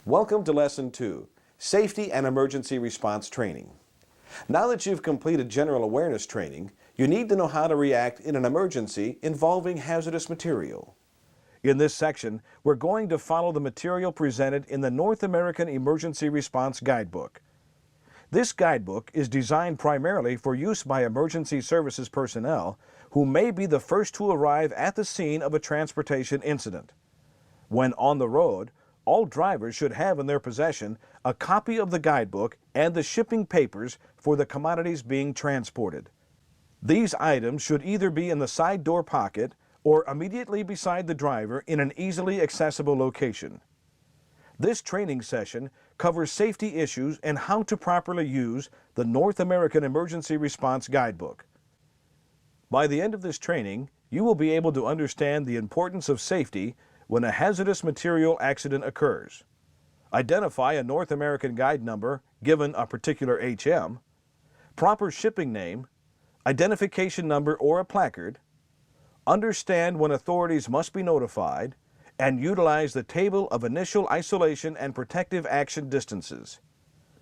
Welcome to Lesson 2, Safety and Emergency Response Training. Now that you've completed general awareness training, you need to know how to react in an emergency involving hazardous material. In this section, we're going to follow the material presented in the North American Emergency Response Guidebook. This guidebook is designed primarily for use by emergency services personnel who may be the first to arrive at the scene of a transportation incident. When on the road, all drivers should have in their possession a copy of the guidebook and the shipping papers for the commodities being transported. These items should either be in the side door pocket or immediately beside the driver in an easily accessible location. This training session covers safety issues and how to properly use the North American Emergency Response Guidebook. By the end of this training, you will be able to understand the importance of safety when a hazardous material accident occurs, identify a North American guide number given a particular HM, proper shipping name, identification number or a placard, understand when authorities must be notified, and utilize the table of initial isolation and protective action distances.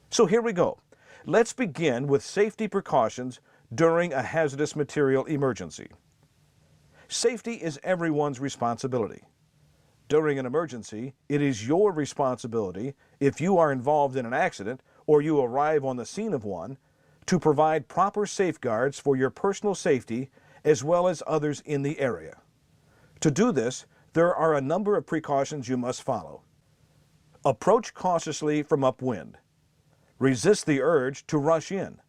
So here we go. Let's begin with safety precautions during a hazardous material emergency. Safety is everyone's responsibility. During an emergency, it is your responsibility, if you are involved in an accident or you arrive on the scene of one, to provide proper safeguards for your personal safety as well as others in the area. To do this, there are a number of precautions you must follow. Approach cautiously from upwind. Resist the urge to rush in.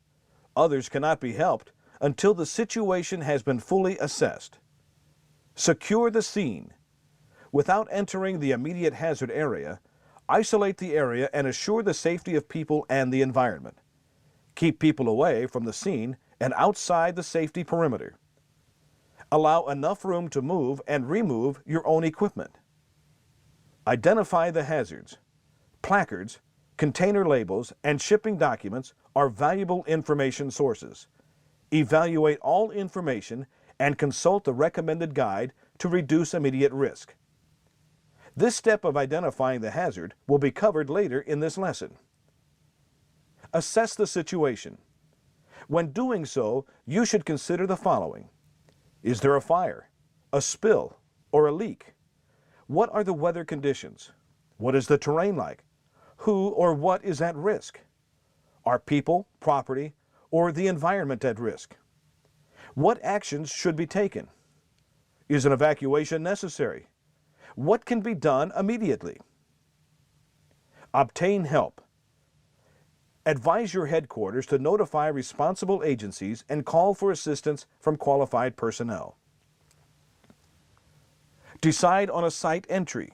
Others cannot be helped until the situation has been fully assessed. Secure the scene. Without entering the immediate hazard area, isolate the area and assure the safety of people and the environment. Keep people away from the scene and outside the safety perimeter. Allow enough room to move and remove your own equipment. Identify the hazards. Placards, container labels, and shipping documents are valuable information sources. Evaluate all information and consult the recommended guide to reduce immediate risk. This step of identifying the hazard will be covered later in this lesson. Assess the situation. When doing so, you should consider the following. Is there a fire, a spill, or a leak? What are the weather conditions? What is the terrain like? Who or what is at risk? Are people, property, or the environment at risk? What actions should be taken? Is an evacuation necessary? What can be done immediately? Obtain help. Advise your headquarters to notify responsible agencies and call for assistance from qualified personnel. Decide on a site entry.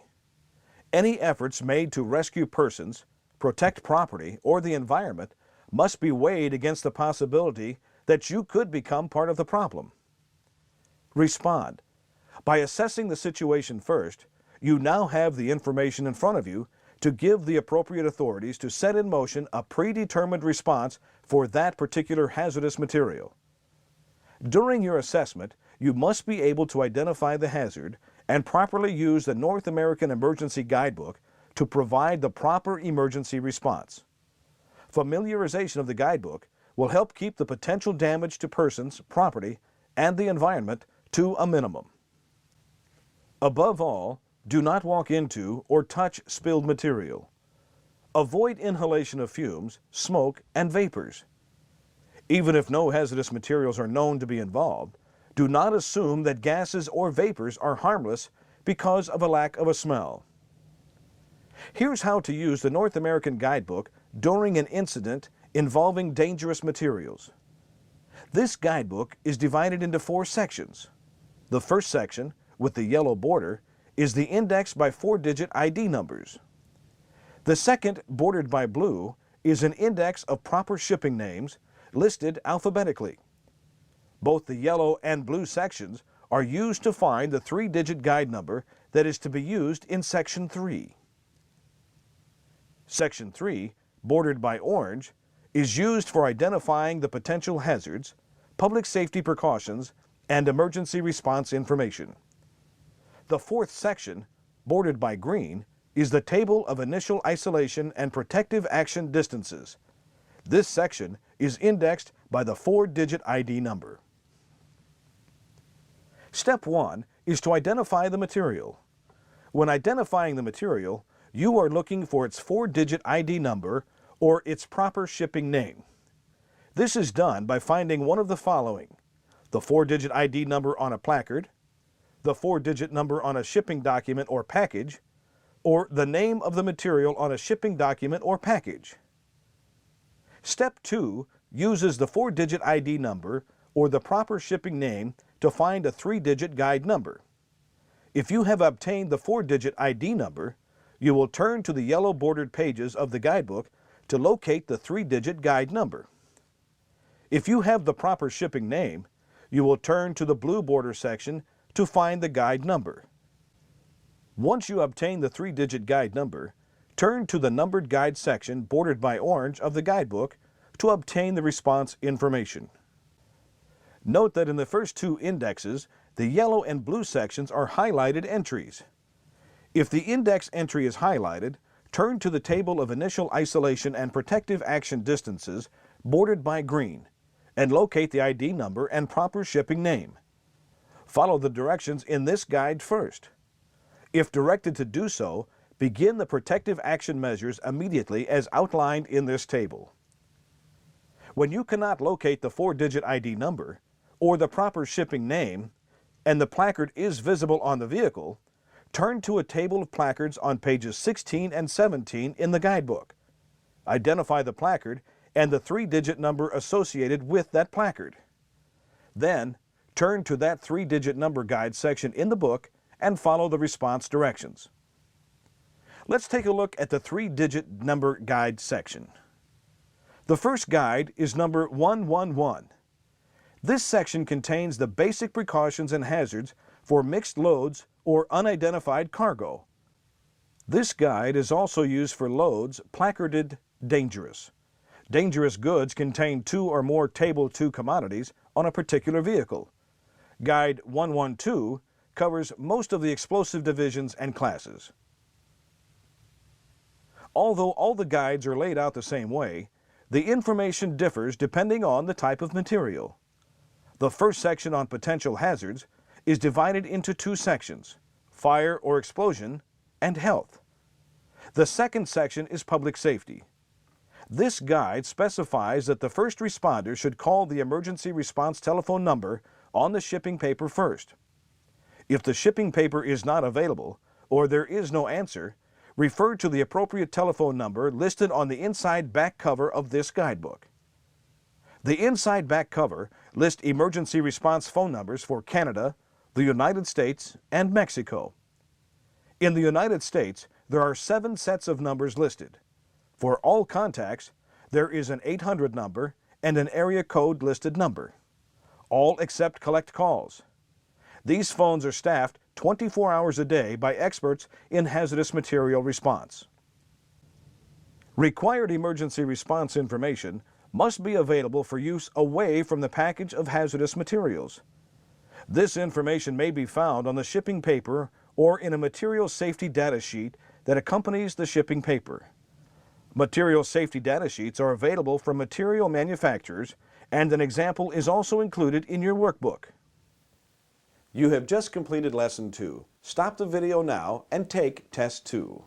Any efforts made to rescue persons, protect property, or the environment must be weighed against the possibility that you could become part of the problem. Respond. By assessing the situation first, you now have the information in front of you to give the appropriate authorities to set in motion a predetermined response for that particular hazardous material. During your assessment, you must be able to identify the hazard and properly use the North American Emergency Guidebook to provide the proper emergency response. Familiarization of the guidebook will help keep the potential damage to persons, property, and the environment to a minimum. Above all, do not walk into or touch spilled material. Avoid inhalation of fumes, smoke, and vapors. Even if no hazardous materials are known to be involved, do not assume that gases or vapors are harmless because of a lack of a smell. Here's how to use the North American Guidebook during an incident involving dangerous materials. This guidebook is divided into 4 sections. The first section, with the yellow border, is the index by 4-digit ID numbers. The second, bordered by blue, is an index of proper shipping names listed alphabetically. Both the yellow and blue sections are used to find the 3-digit guide number that is to be used in Section 3. Section 3, bordered by orange, is used for identifying the potential hazards, public safety precautions, and emergency response information. The fourth section, bordered by green, is the Table of Initial Isolation and Protective Action Distances. This section is indexed by the 4-digit ID number. Step 1 is to identify the material. When identifying the material, you are looking for its 4-digit ID number or its proper shipping name. This is done by finding one of the following: the 4-digit ID number on a placard, the 4-digit number on a shipping document or package, or the name of the material on a shipping document or package. Step 2 uses the 4-digit ID number or the proper shipping name to find a 3-digit guide number. If you have obtained the 4-digit ID number, you will turn to the yellow bordered pages of the guidebook to locate the 3-digit guide number. If you have the proper shipping name, you will turn to the blue border section to find the guide number. Once you obtain the 3-digit guide number, turn to the numbered guide section bordered by orange of the guidebook to obtain the response information. Note that in the first two indexes, the yellow and blue sections are highlighted entries. If the index entry is highlighted, turn to the Table of Initial Isolation and Protective Action Distances bordered by green and locate the ID number and proper shipping name. Follow the directions in this guide first. If directed to do so, begin the protective action measures immediately as outlined in this table. When you cannot locate the 4-digit ID number or the proper shipping name, and the placard is visible on the vehicle, turn to a table of placards on pages 16 and 17 in the guidebook. Identify the placard and the 3-digit number associated with that placard. Then, turn to that 3-digit number guide section in the book and follow the response directions. Let's take a look at the 3-digit number guide section. The first guide is number 111. This section contains the basic precautions and hazards for mixed loads or unidentified cargo. This guide is also used for loads placarded dangerous. Dangerous goods contain 2 or more Table 2 commodities on a particular vehicle. Guide 112 covers most of the explosive divisions and classes. Although all the guides are laid out the same way, the information differs depending on the type of material. The first section on potential hazards is divided into 2 sections: fire or explosion and health. The second section is public safety. This guide specifies that the first responder should call the emergency response telephone number on the shipping paper first. If the shipping paper is not available or there is no answer, refer to the appropriate telephone number listed on the inside back cover of this guidebook. The inside back cover lists emergency response phone numbers for Canada, the United States, and Mexico. In the United States, there are 7 sets of numbers listed. For all contacts, there is an 800 number and an area code listed number. All except collect calls. These phones are staffed 24 hours a day by experts in hazardous material response. Required emergency response information must be available for use away from the package of hazardous materials. This information may be found on the shipping paper or in a material safety data sheet that accompanies the shipping paper. Material safety data sheets are available from material manufacturers, and an example is also included in your workbook. You have just completed Lesson 2. Stop the video now and take Test 2.